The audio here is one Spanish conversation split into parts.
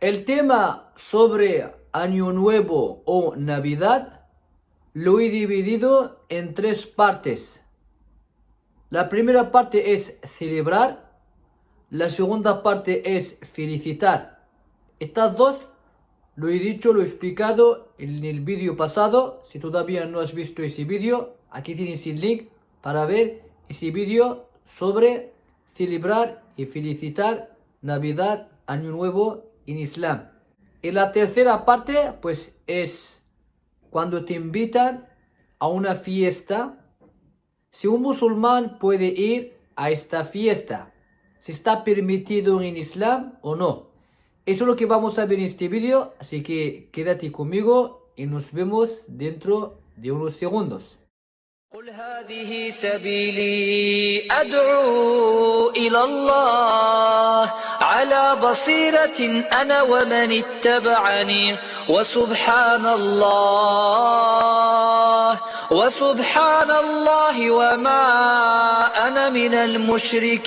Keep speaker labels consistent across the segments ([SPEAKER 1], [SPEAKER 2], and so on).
[SPEAKER 1] El tema sobre Año Nuevo o Navidad lo he dividido en tres partes. La primera parte es celebrar, la segunda parte es felicitar. Estas dos lo he dicho, lo he explicado en el vídeo pasado. Si todavía no has visto ese vídeo, aquí tienes el link para ver ese vídeo sobre celebrar y felicitar Navidad, Año Nuevo en Islam. Y la tercera parte, pues, es cuando te invitan a una fiesta, si un musulmán puede ir a esta fiesta, si está permitido en Islam o no. Eso es lo que vamos a ver en este vídeo, así que quédate conmigo y nos vemos dentro de unos segundos.
[SPEAKER 2] قل هذه سبيلي أدعو إلى الله على بصيرة أنا ومن اتبعني وسبحان الله وما أنا من المشركين.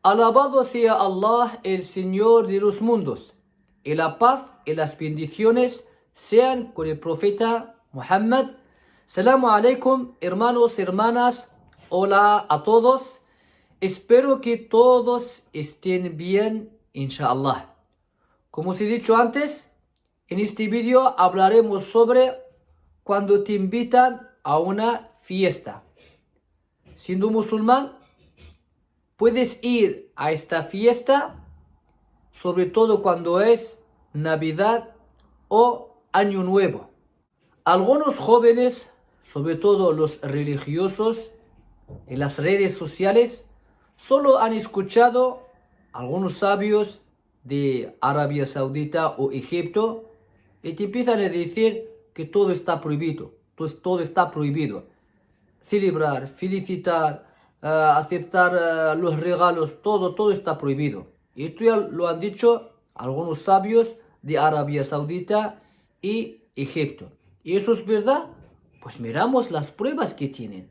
[SPEAKER 1] Alabado sea Allah, el Señor de los mundos, y la paz y las bendiciones sean con el profeta Muhammad. Salamu alaikum, hermanos, hermanas, hola a todos. Espero que todos estén bien, inshallah. Como os he dicho antes, en este vídeo hablaremos sobre cuando te invitan a una fiesta. Siendo musulmán, puedes ir a esta fiesta, sobre todo cuando es Navidad o Año Nuevo. Algunos jóvenes, sobre todo los religiosos, en las redes sociales, solo han escuchado algunos sabios de Arabia Saudita o Egipto y te empiezan a decir que todo está prohibido, todo está prohibido. Celebrar, felicitar, aceptar los regalos, todo está prohibido. Y esto ya lo han dicho algunos sabios de Arabia Saudita y Egipto. ¿Y eso es verdad? Pues miramos las pruebas que tienen.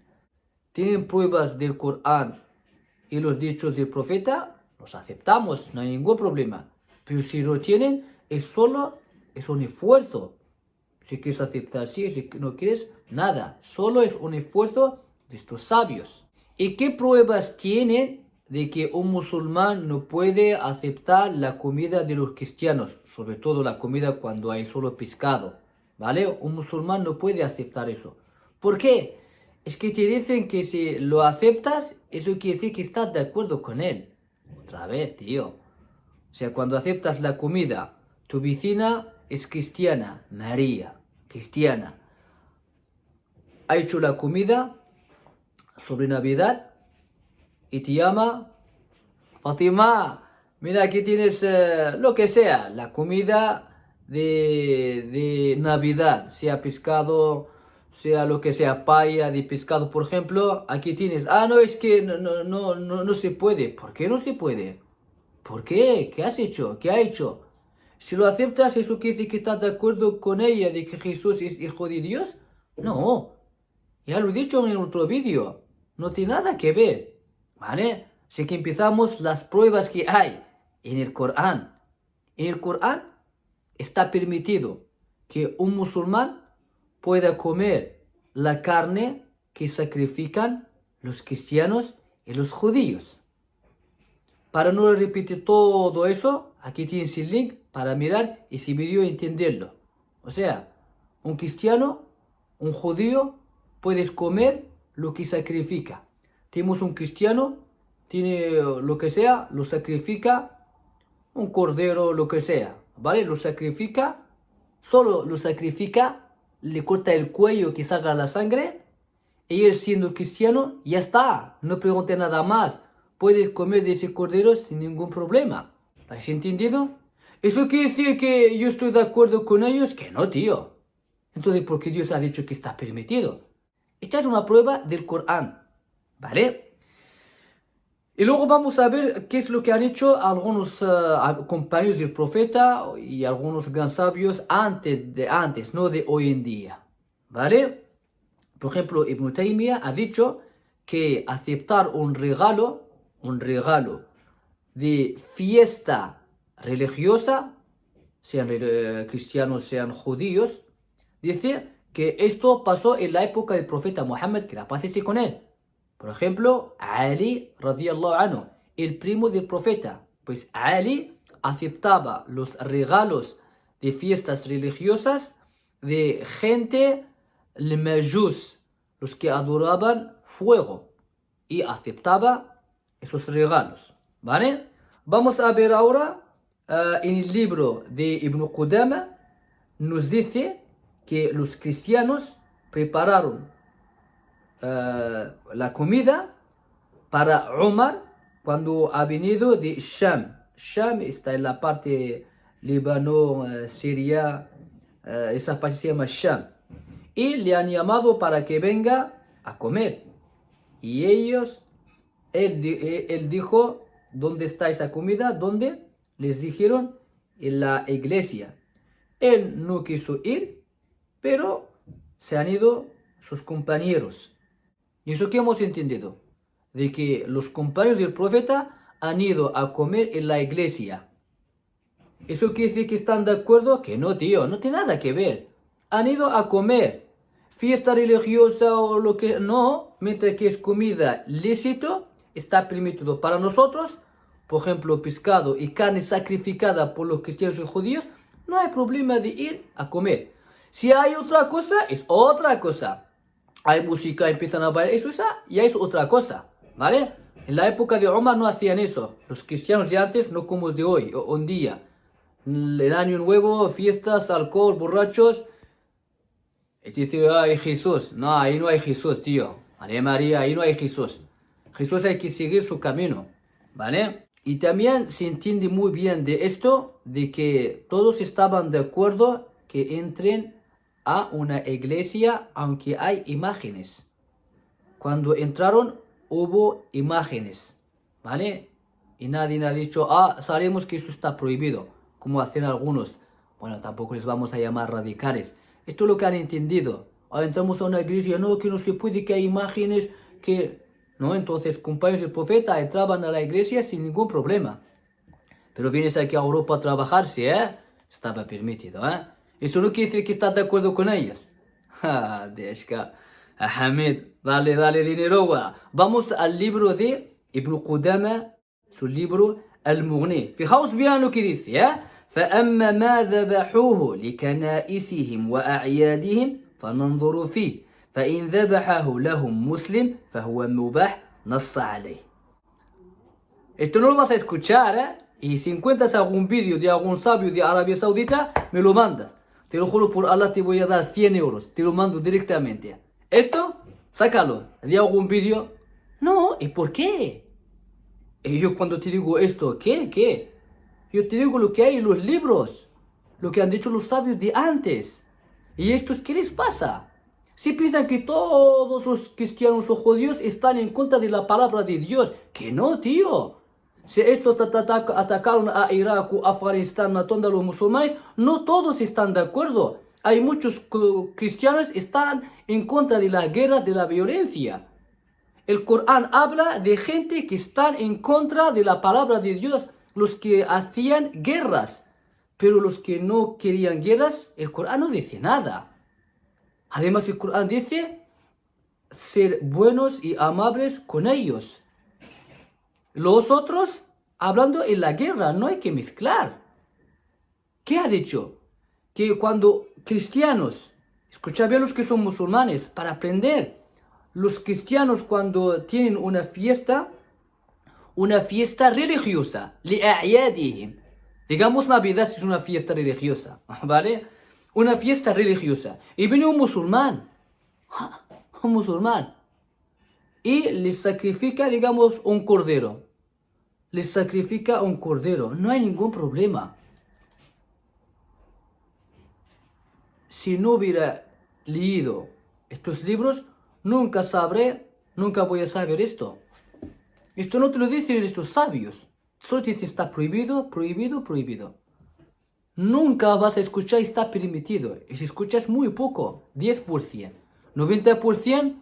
[SPEAKER 1] Tienen pruebas del Corán y los dichos del profeta, los aceptamos, no hay ningún problema. Pero si lo tienen, es un esfuerzo. Si quieres aceptar, sí, si no quieres, nada. Solo es un esfuerzo de estos sabios. ¿Y qué pruebas tienen de que un musulmán no puede aceptar la comida de los cristianos? Sobre todo la comida cuando hay solo pescado, ¿vale? Un musulmán no puede aceptar eso. ¿Por qué? Es que te dicen que si lo aceptas, eso quiere decir que estás de acuerdo con él. Otra vez, tío. O sea, cuando aceptas la comida, tu vecina es cristiana, María, cristiana. Ha hecho la comida sobre Navidad y te llama Fátima, mira aquí tienes lo que sea, la comida de Navidad, sea pescado, sea lo que sea, paella de pescado, por ejemplo, aquí tienes, no, es que no se puede. ¿Por qué no se puede? ¿Por qué? ¿Qué has hecho? ¿Qué ha hecho? Si lo aceptas, ¿eso quiere decir que estás de acuerdo con ella de que Jesús es hijo de Dios? No, ya lo he dicho en otro vídeo, no tiene nada que ver, ¿vale? Así que empezamos las pruebas que hay en el Corán. En el Corán está permitido que un musulmán pueda comer la carne que sacrifican los cristianos y los judíos. Para no repetir todo eso, aquí tienes el link para mirar ese vídeo y entenderlo. O sea, un cristiano, un judío, puedes comer lo que sacrifica. Tenemos un cristiano, tiene lo que sea, lo sacrifica, un cordero, lo que sea, ¿vale? Lo sacrifica, solo lo sacrifica, le corta el cuello que salga la sangre, y él siendo cristiano, ya está, no pregunte nada más. Puedes comer de ese cordero sin ningún problema. ¿Has entendido? ¿Eso quiere decir que yo estoy de acuerdo con ellos? Que no, tío. Entonces, ¿por qué Dios ha dicho que está permitido? Esta es una prueba del Corán, ¿vale? Y luego vamos a ver qué es lo que han hecho algunos compañeros del profeta y algunos gran sabios antes, no de hoy en día, ¿vale? Por ejemplo, Ibn Taymiyyah ha dicho que aceptar un regalo de fiesta religiosa, sean cristianos, sean judíos, dice que esto pasó en la época del profeta Muhammad, que la paz esté con él. Por ejemplo, Ali radiyallahu anhu, el primo del profeta. Pues Ali aceptaba los regalos de fiestas religiosas de gente al-Majus, los que adoraban fuego, y aceptaba esos regalos, ¿vale? Vamos a ver ahora en el libro de Ibn Qudama, nos dice que los cristianos prepararon la comida para Umar cuando ha venido de Sham. Sham está en la parte Líbano, Siria, esa parte se llama Sham. Y le han llamado para que venga a comer. Y él dijo, ¿dónde está esa comida? ¿Dónde? Les dijeron, en la iglesia. Él no quiso ir, pero se han ido sus compañeros. ¿Y eso qué hemos entendido? De que los compañeros del profeta han ido a comer en la iglesia. ¿Eso quiere decir que están de acuerdo? Que no, tío, no tiene nada que ver. Han ido a comer. Fiesta religiosa o lo que... No, mientras que es comida lícito, está permitido para nosotros. Por ejemplo, pescado y carne sacrificada por los cristianos y judíos, no hay problema de ir a comer. Si hay otra cosa, es otra cosa. Hay música, empiezan a bailar, eso ya es otra cosa, ¿vale? En la época de Omar no hacían eso. Los cristianos de antes, no como los de hoy, un día. El año nuevo, fiestas, alcohol, borrachos. Y te dice, ay Jesús. No, ahí no hay Jesús, tío. María, ahí no hay Jesús. Jesús hay que seguir su camino, ¿vale? Y también se entiende muy bien de esto, de que todos estaban de acuerdo que entren a una iglesia aunque hay imágenes. Cuando entraron hubo imágenes, ¿vale? Y nadie ha dicho, sabemos que esto está prohibido, como hacen algunos. Bueno, tampoco les vamos a llamar radicales. Esto es lo que han entendido. Entramos a una iglesia, no, que no se puede, que hay imágenes, que... No, entonces compañeros del profeta entraban a la iglesia sin ningún problema. Pero vienes aquí a Europa a trabajar, sí, estaba permitido, Eso no quiere decir que estás de acuerdo con ellos. Deshka. Hamid, dale dinero, Vamos al libro de Ibn Qudama, su libro Al-Mughni. Fijaos bien lo que dice, فأما ما ذبحوه لكنائسهم وأعيادهم فننظر فيه فإن ذبحه لهم مسلم فهو مباح نص عليه. Esto no lo vas a escuchar, Y si encuentras algún vídeo de algún sabio de Arabia Saudita, me lo mandas. Te lo juro por Allah, te voy a dar 100 euros. Te lo mando directamente. Esto, sácalo. ¿De algún vídeo? No, ¿y por qué? Y yo cuando te digo esto, ¿qué? Yo te digo lo que hay en los libros. Lo que han dicho los sabios de antes. ¿Y estos qué les pasa? Si piensan que todos los cristianos o judíos están en contra de la palabra de Dios. Que no, tío. Si estos atacaron a Irak o Afganistán matando a los musulmanes, no todos están de acuerdo. Hay muchos cristianos que están en contra de las guerras, de la violencia. El Corán habla de gente que están en contra de la palabra de Dios, los que hacían guerras. Pero los que no querían guerras, el Corán no dice nada. Además, el Corán dice ser buenos y amables con ellos. Los otros, hablando en la guerra, no hay que mezclar. ¿Qué ha dicho? Que cuando cristianos, escucha bien los que son musulmanes, para aprender, los cristianos cuando tienen una fiesta religiosa, li'a'yadihim. Digamos Navidad es una fiesta religiosa, ¿vale? Una fiesta religiosa. Y viene un musulmán, y les sacrifica, digamos, un cordero. Les sacrifica un cordero. No hay ningún problema. Si no hubiera leído estos libros, nunca voy a saber esto. Esto no te lo dicen estos sabios. Solo te dice está prohibido. Nunca vas a escuchar está permitido. Y si escuchas muy poco, 10%. 90%,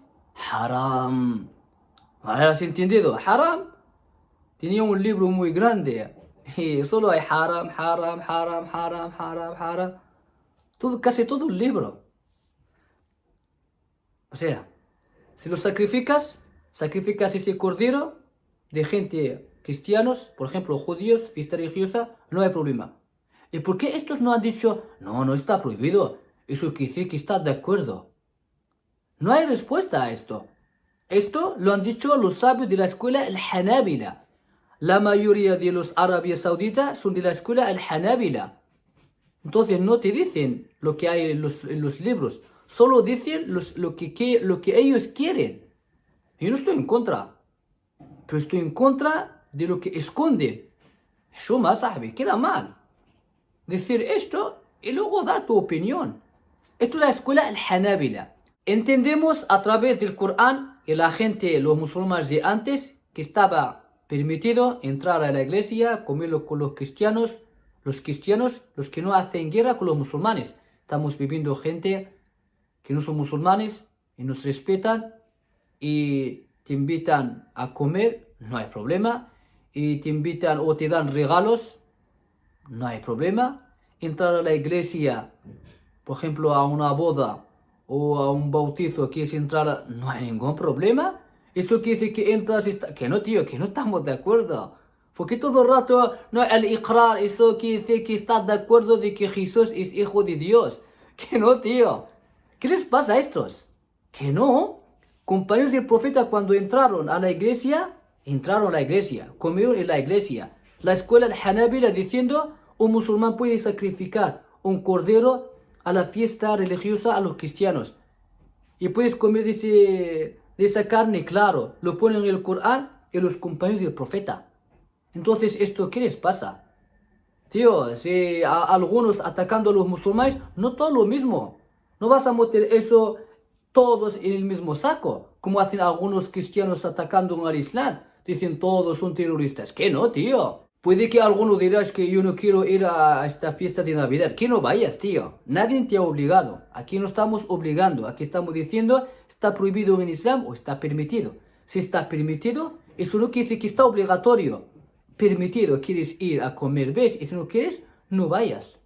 [SPEAKER 1] haram. ¿Has entendido? Haram. tenía un libro muy grande y solo hay haram, haram, haram, haram, haram, haram. Casi todo el libro. O sea, si lo sacrificas ese cordero de gente cristianos, por ejemplo, judíos, fiesta religiosa, no hay problema. ¿Y por qué estos no han dicho, no, no está prohibido? Eso quiere decir que está de acuerdo. No hay respuesta a esto. Esto lo han dicho los sabios de la escuela al-Hanabila. La mayoría de los árabes sauditas son de la escuela al-Hanabila. Entonces no te dicen lo que hay en los libros, solo dicen lo que ellos quieren. Yo no estoy en contra, pero estoy en contra de lo que esconden. Eso más, sabe, queda mal. Decir esto y luego dar tu opinión. Esto es la escuela al-Hanabila. Entendemos a través del Corán y la gente, los musulmanes de antes, que estaba permitido entrar a la iglesia, comerlo con los cristianos, los que no hacen guerra con los musulmanes. Estamos viviendo gente que no son musulmanes y nos respetan y te invitan a comer, no hay problema. Y te invitan o te dan regalos, no hay problema. Entrar a la iglesia, por ejemplo, a una boda o a un bautizo, quieres entrar, no hay ningún problema. Eso quiere decir que entras y que no, tío, que no estamos de acuerdo. Porque todo el rato, no, el iqrar, eso quiere decir que estás de acuerdo de que Jesús es hijo de Dios. Que no, tío. ¿Qué les pasa a estos? Que no. Compañeros del profeta cuando entraron a la iglesia, comieron en la iglesia. La escuela al-Hanabila diciendo, un musulmán puede sacrificar un cordero a la fiesta religiosa a los cristianos. Y puedes comer de esa carne, claro. Lo ponen en el Corán y los compañeros del profeta. Entonces, ¿esto qué les pasa? Tío, si a algunos atacando a los musulmanes, no todo lo mismo. No vas a meter eso todos en el mismo saco, como hacen algunos cristianos atacando al Islam. Dicen todos son terroristas. ¿Qué no, tío? Puede que alguno dirás que yo no quiero ir a esta fiesta de Navidad. Que no vayas, tío. Nadie te ha obligado. Aquí no estamos obligando. Aquí estamos diciendo, ¿está prohibido en Islam o está permitido? Si está permitido, eso no quiere decir que está obligatorio. Permitido, quieres ir a comer, ¿ves? Y si no quieres, no vayas.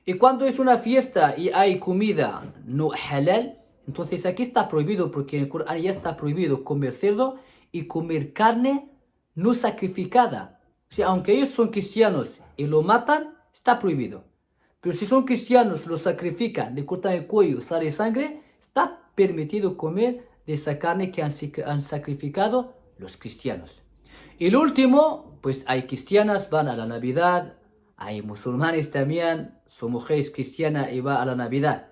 [SPEAKER 1] Y cuando es una fiesta y hay comida no halal, entonces aquí está prohibido, porque en el Corán ya está prohibido comer cerdo y comer carne no sacrificada. O sea, aunque ellos son cristianos y lo matan, está prohibido. Pero si son cristianos, lo sacrifican, le cortan el cuello, sale sangre, está permitido comer de esa carne que han sacrificado los cristianos. Y el último, pues hay cristianas, van a la Navidad, hay musulmanes también, su mujer es cristiana y va a la Navidad.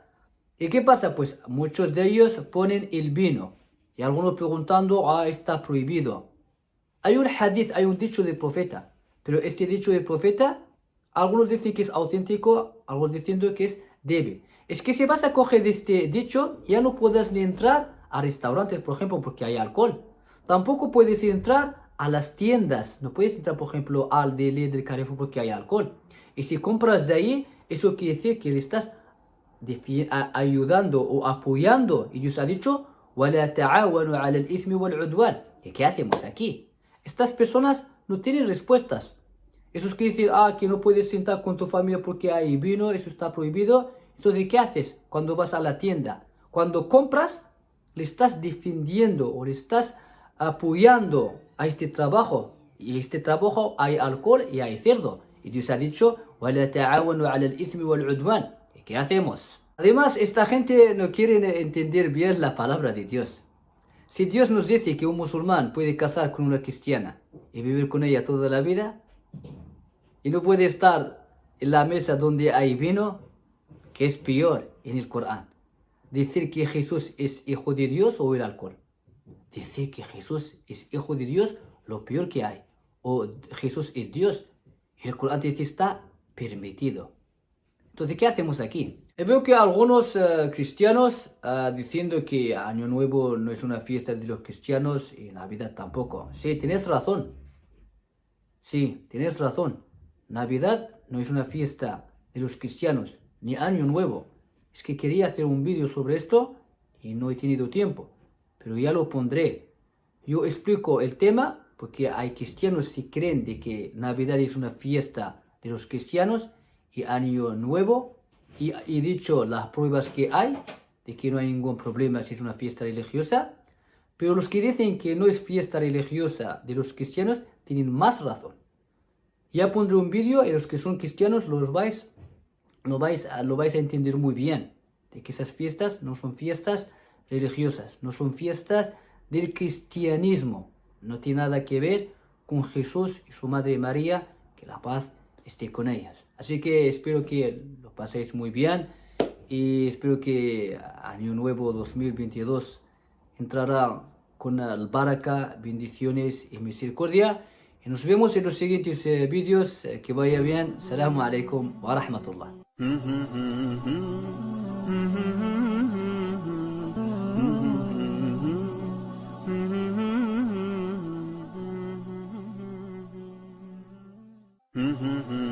[SPEAKER 1] ¿Y qué pasa? Pues muchos de ellos ponen el vino. Y algunos preguntando, está prohibido. Hay un hadith, hay un dicho del profeta. Pero este dicho del profeta, algunos dicen que es auténtico, algunos diciendo que es débil. Es que si vas a coger este dicho, ya no puedes ni entrar a restaurantes, por ejemplo, porque hay alcohol. Tampoco puedes entrar a las tiendas. No puedes entrar, por ejemplo, al de Lidl, Carrefour, porque hay alcohol. Y si compras de ahí, eso quiere decir que le estás ayudando o apoyando. Y Dios ha dicho, وَلَا تَعَاوَنُوا عَلَى الْإِثْمِ وَالْعُدْوَانِ. ¿Y qué hacemos aquí? Estas personas no tienen respuestas. Eso quiere decir, que no puedes sentar con tu familia porque hay vino, eso está prohibido. Entonces, ¿qué haces cuando vas a la tienda? Cuando compras, le estás defendiendo o le estás apoyando a este trabajo. Y este trabajo hay alcohol y hay cerdo. Y Dios ha dicho, وَلَا تَعَاوَنُوا عَلَى الْإِثْمِ وَالْعُدْوَانِ. ¿Y qué hacemos? Además, esta gente no quiere entender bien la palabra de Dios. Si Dios nos dice que un musulmán puede casar con una cristiana y vivir con ella toda la vida, y no puede estar en la mesa donde hay vino, que es peor en el Corán. Decir que Jesús es hijo de Dios o el alcohol. Decir que Jesús es hijo de Dios, lo peor que hay. O Jesús es Dios. El Corán te dice está permitido. Entonces, ¿qué hacemos aquí? Veo que algunos cristianos diciendo que Año Nuevo no es una fiesta de los cristianos y Navidad tampoco. Sí, tienes razón. Sí, tienes razón. Navidad no es una fiesta de los cristianos, ni Año Nuevo. Es que quería hacer un vídeo sobre esto y no he tenido tiempo. Pero ya lo pondré. Yo explico el tema porque hay cristianos que creen de que Navidad es una fiesta de los cristianos y Año Nuevo, y he dicho las pruebas que hay, de que no hay ningún problema si es una fiesta religiosa, pero los que dicen que no es fiesta religiosa de los cristianos tienen más razón. Ya pondré un vídeo y los que son cristianos lo vais a entender muy bien, de que esas fiestas no son fiestas religiosas, no son fiestas del cristianismo, no tiene nada que ver con Jesús y su Madre María, que la paz esté con ellas. Así que espero que lo paséis muy bien y espero que Año Nuevo 2022 entrará con el baraka, bendiciones y misericordia. Y nos vemos en los siguientes vídeos. Que vaya bien. Assalamu alaikum wa rahmatullah.
[SPEAKER 2] Mm-hmm.